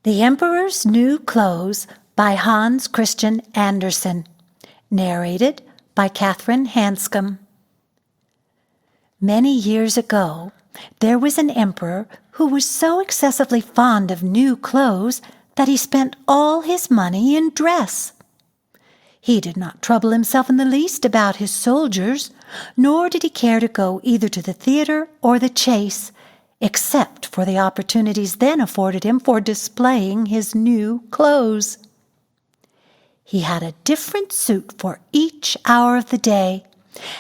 The Emperor's New Clothes by Hans Christian Andersen. Narrated by Katherine Hanscom. Many years ago, there was an emperor who was so excessively fond of new clothes that he spent all his money in dress. He did not trouble himself in the least about his soldiers, nor did he care to go either to the theater or the chase, except for the opportunities then afforded him for displaying his new clothes. He had a different suit for each hour of the day,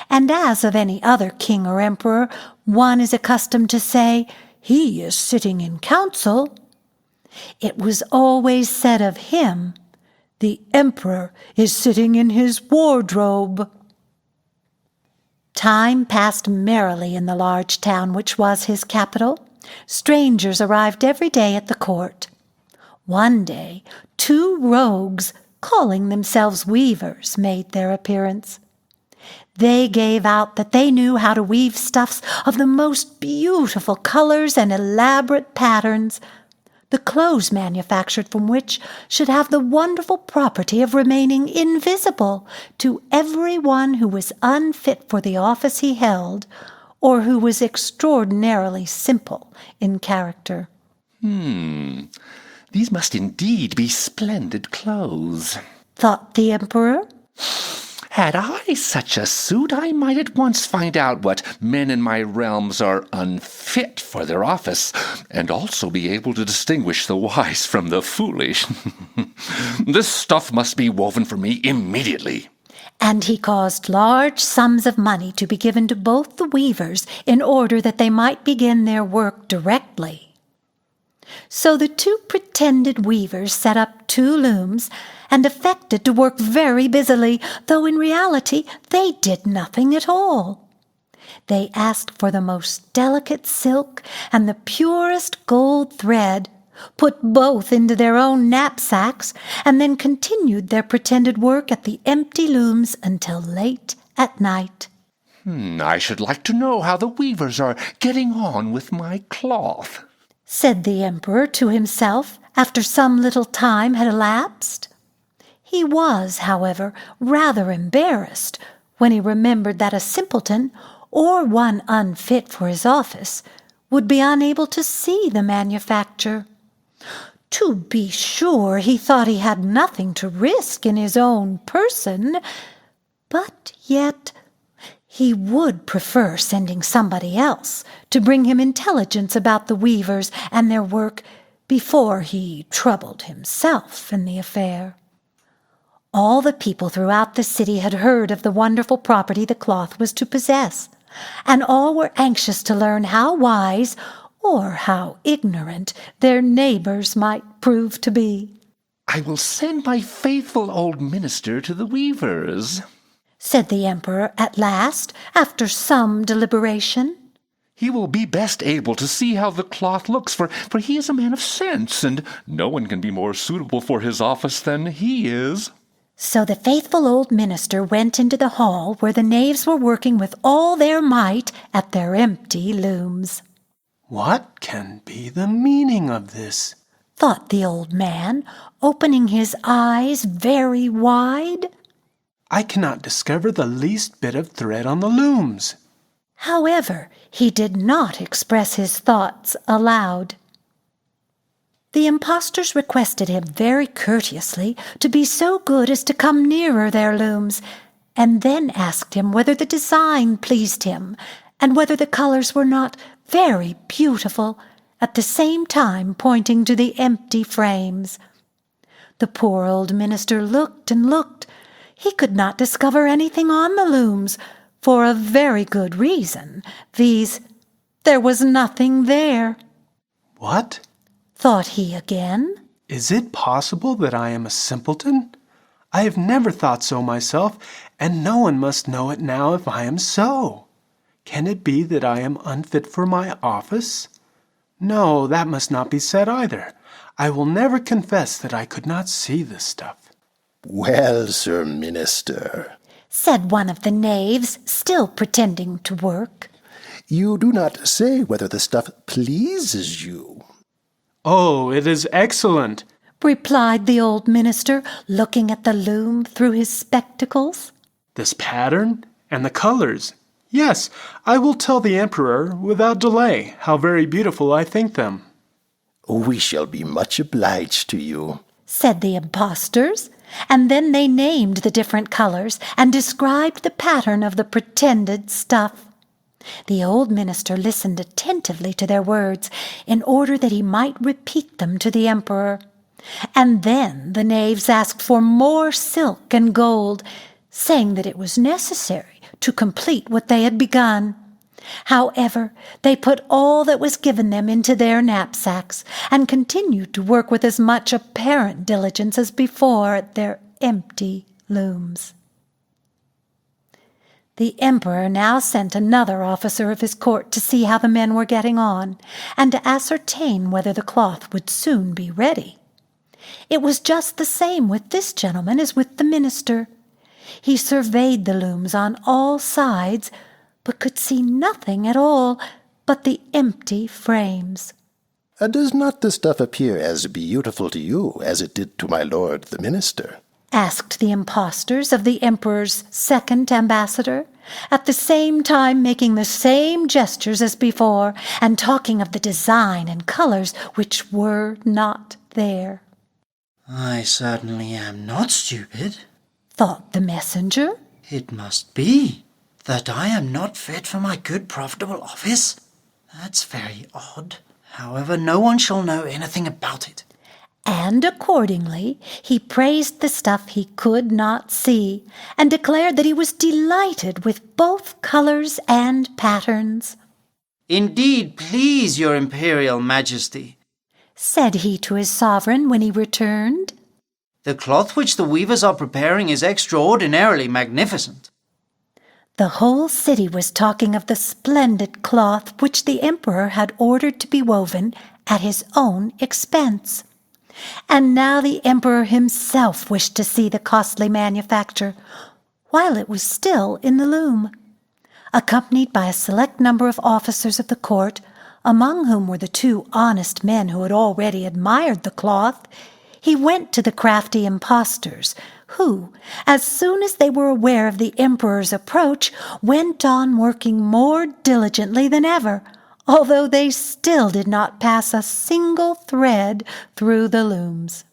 and as of any other king or emperor, one is accustomed to say, "He is sitting in council," it was always said of him, "The emperor is sitting in his wardrobe." Time passed merrily in the large town which was his capital. Strangers arrived every day at the court. One day, 2 rogues, calling themselves weavers, made their appearance. They gave out that they knew how to weave stuffs of the most beautiful colors and elaborate patterns, the clothes manufactured from which should have the wonderful property of remaining invisible to every one who was unfit for the office he held, or who was extraordinarily simple in character. These must indeed be splendid clothes, thought the emperor. Had I such a suit, I might at once find out what men in my realms are unfit for their office, and also be able to distinguish the wise from the foolish. This stuff must be woven for me immediately. And he caused large sums of money to be given to both the weavers in order that they might begin their work directly. So the 2 pretended weavers set up 2 looms and affected to work very busily, though in reality they did nothing at all. They asked for the most delicate silk and the purest gold thread, put both into their own knapsacks, and then continued their pretended work at the empty looms until late at night. I should like to know how the weavers are getting on with my cloth, said the emperor to himself after some little time had elapsed. He was, however, rather embarrassed when he remembered that a simpleton, or one unfit for his office, would be unable to see the manufacture. To be sure, he thought he had nothing to risk in his own person, but yet he would prefer sending somebody else to bring him intelligence about the weavers and their work before he troubled himself in the affair. All the people throughout the city had heard of the wonderful property the cloth was to possess, and all were anxious to learn how wise or how ignorant their neighbors might prove to be. I will send my faithful old minister to the weavers, said the emperor at last, after some deliberation. He will be best able to see how the cloth looks, for he is a man of sense, and no one can be more suitable for his office than he is. So the faithful old minister went into the hall where the knaves were working with all their might at their empty looms. "What can be the meaning of this?" thought the old man, opening his eyes very wide. "I cannot discover the least bit of thread on the looms." However, he did not express his thoughts aloud. The impostors requested him very courteously to be so good as to come nearer their looms, and then asked him whether the design pleased him, and whether the colors were not very beautiful, at the same time pointing to the empty frames. The poor old minister looked and looked. He could not discover anything on the looms, for a very good reason, viz., there was nothing there. "What?" thought he again. "Is it possible that I am a simpleton? I have never thought so myself, and no one must know it now if I am so. Can it be that I am unfit for my office? No, that must not be said either. I will never confess that I could not see this stuff." "Well, Sir Minister," said one of the knaves, still pretending to work, "you do not say whether the stuff pleases you." Oh, it is excellent, replied the old minister, looking at the loom through his spectacles. this pattern and the colors. Yes, I will tell the emperor without delay how very beautiful I think them. We shall be much obliged to you, said the impostors, and then they named the different colors and described the pattern of the pretended stuff. The old minister listened attentively to their words in order that he might repeat them to the emperor. And then the knaves asked for more silk and gold, saying that it was necessary to complete what they had begun. However, they put all that was given them into their knapsacks and continued to work with as much apparent diligence as before at their empty looms. The emperor now sent another officer of his court to see how the men were getting on, and to ascertain whether the cloth would soon be ready. It was just the same with this gentleman as with the minister. He surveyed the looms on all sides, but could see nothing at all but the empty frames. Does not the stuff appear as beautiful to you as it did to my lord the minister? Asked the impostors of the emperor's second ambassador, at the same time making the same gestures as before, and talking of the design and colors which were not there. I certainly am not stupid, thought the messenger. It must be that I am not fit for my good profitable office. That's very odd. However, no one shall know anything about it. And accordingly he praised the stuff he could not see, and declared that he was delighted with both colors and patterns. Indeed, please your imperial majesty, said he to his sovereign when he returned. The cloth which the weavers are preparing is extraordinarily magnificent. The whole city was talking of the splendid cloth which the emperor had ordered to be woven at his own expense. And now the emperor himself wished to see the costly manufacture, while it was still in the loom. Accompanied by a select number of officers of the court, among whom were the two honest men who had already admired the cloth, he went to the crafty impostors, who, as soon as they were aware of the emperor's approach, went on working more diligently than ever, although they still did not pass a single thread through the looms.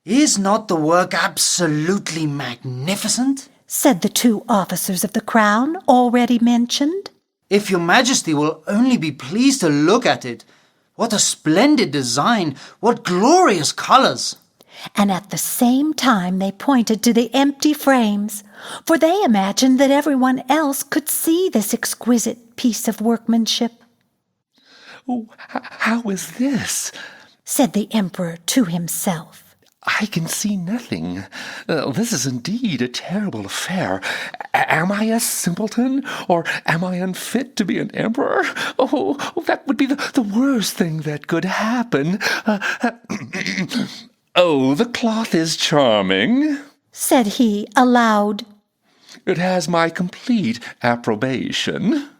Is not the work absolutely magnificent? Said the two officers of the crown already mentioned. If your majesty will only be pleased to look at it, what a splendid design, what glorious colors! And at the same time they pointed to the empty frames, for they imagined that everyone else could see this exquisite piece of workmanship. Oh, how is this? Said the emperor to himself. I can see nothing. This is indeed a terrible affair. Am I a simpleton, or am I unfit to be an emperor? Oh, that would be the worst thing that could happen. Oh, the cloth is charming, said he aloud. It has my complete approbation.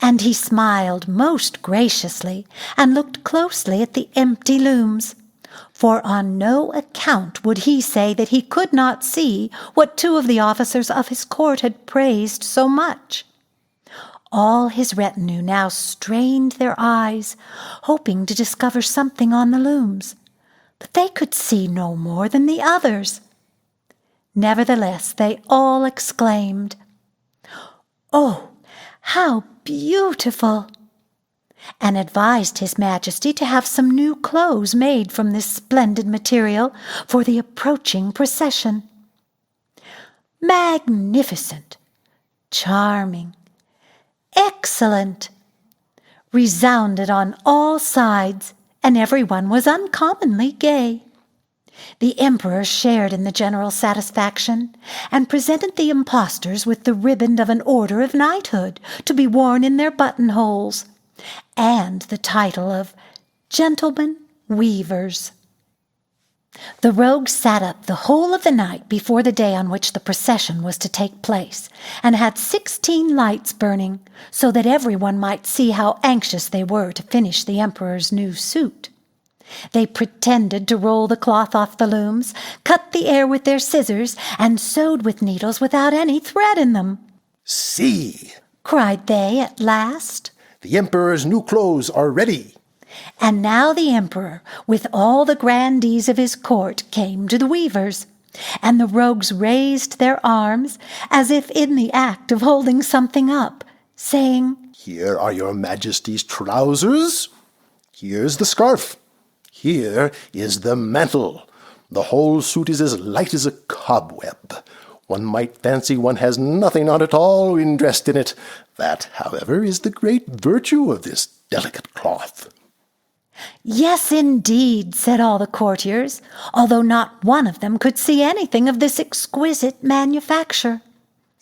And he smiled most graciously and looked closely at the empty looms, for on no account would he say that he could not see what two of the officers of his court had praised so much. All his retinue now strained their eyes, hoping to discover something on the looms, but they could see no more than the others. Nevertheless, they all exclaimed, "Oh, how beautiful!" and advised his majesty to have some new clothes made from this splendid material for the approaching procession. Magnificent, charming, excellent, resounded on all sides, and everyone was uncommonly gay. The emperor shared in the general satisfaction, and presented the impostors with the riband of an order of knighthood to be worn in their buttonholes, and the title of Gentlemen Weavers. The rogues sat up the whole of the night before the day on which the procession was to take place, and had 16 lights burning, so that everyone might see how anxious they were to finish the emperor's new suit. They pretended to roll the cloth off the looms, cut the air with their scissors, and sewed with needles without any thread in them. See, Cried they at last. the emperor's new clothes are ready. And now the emperor, with all the grandees of his court, came to the weavers, and the rogues raised their arms as if in the act of holding something up, saying, Here are your majesty's trousers. Here's the scarf. Here is the mantle. The whole suit is as light as a cobweb. One might fancy one has nothing on at all when dressed in it. That, however, is the great virtue of this delicate cloth. Yes, indeed, said all the courtiers, although not one of them could see anything of this exquisite manufacture.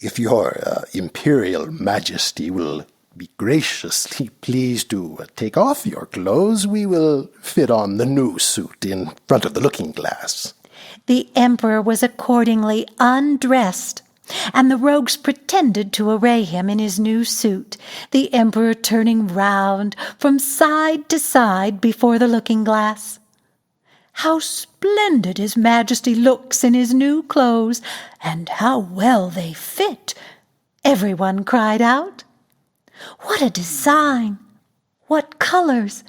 If your imperial majesty will be graciously pleased to take off your clothes, we will fit on the new suit in front of the looking-glass. The emperor was accordingly undressed, and the rogues pretended to array him in his new suit, the emperor turning round from side to side before the looking-glass. How splendid his majesty looks in his new clothes, and how well they fit! Everyone cried out. What a design! What colors!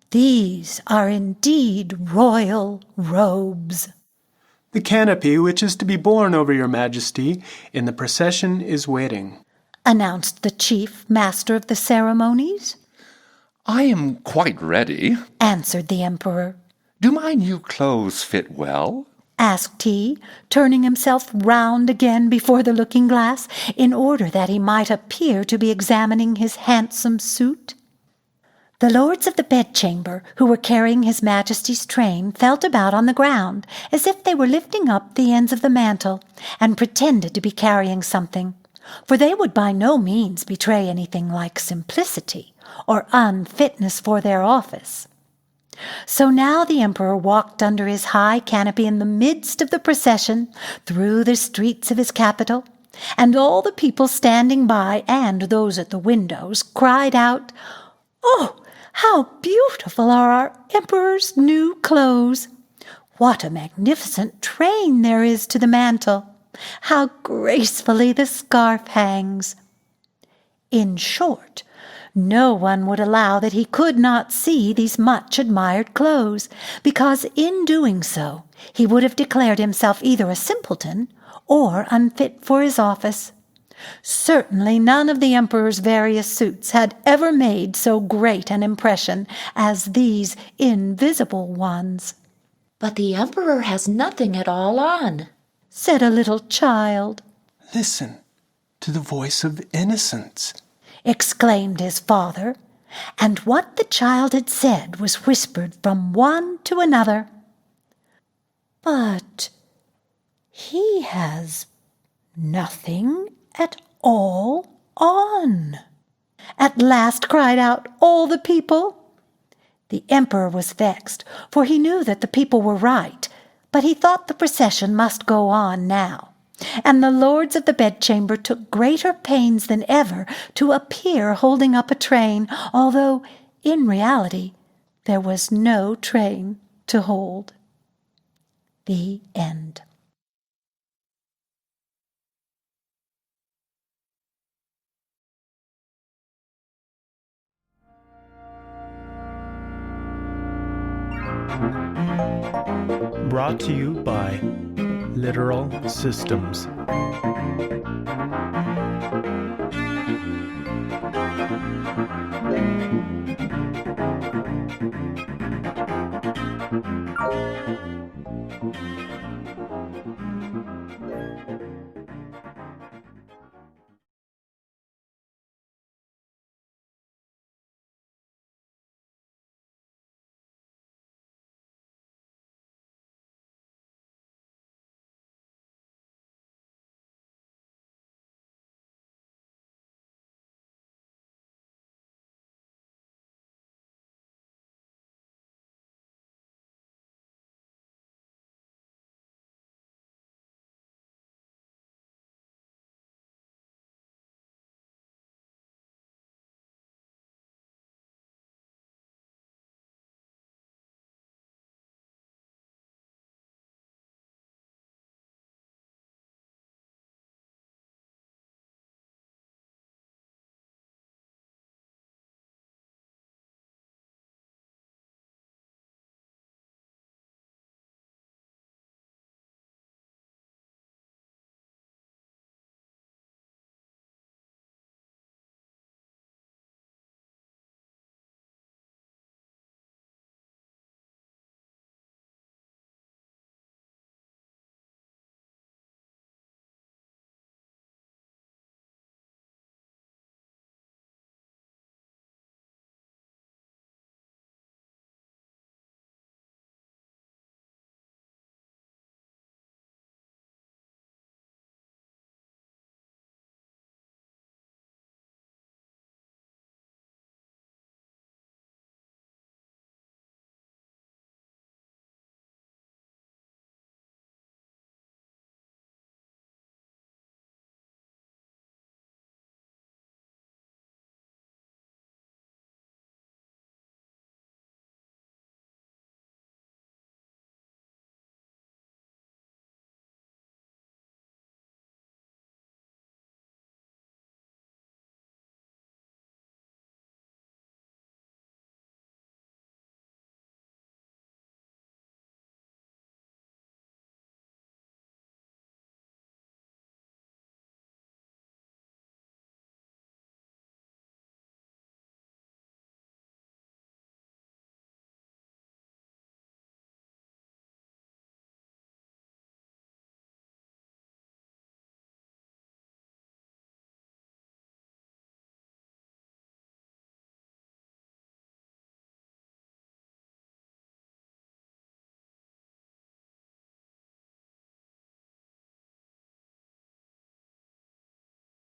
These are indeed royal robes. The canopy which is to be borne over your majesty in the procession is waiting, announced the chief master of the ceremonies. I am quite ready. Answered the emperor. Do my new clothes fit well? Asked he, turning himself round again before the looking-glass in order that he might appear to be examining his handsome suit. The lords of the bedchamber, who were carrying his majesty's train, felt about on the ground as if they were lifting up the ends of the mantle, and pretended to be carrying something, for they would by no means betray anything like simplicity or unfitness for their office. So now the emperor walked under his high canopy in the midst of the procession through the streets of his capital, and all the people standing by and those at the windows cried out, "Oh, how beautiful are our emperor's new clothes! What a magnificent train there is to the mantle! How gracefully the scarf hangs!" In short, no one would allow that he could not see these much admired clothes, because in doing so he would have declared himself either a simpleton or unfit for his office. Certainly none of the emperor's various suits had ever made so great an impression as these invisible ones. But the emperor has nothing at all on, said a little child. Listen to the voice of innocence, exclaimed his father, and what the child had said was whispered from one to another. But he has nothing at all on, at last cried out all the people. The emperor was vexed, for he knew that the people were right, but he thought the procession must go on now, and the lords of the bedchamber took greater pains than ever to appear holding up a train, although in reality there was no train to hold. The end. Brought to you by Literal Systems.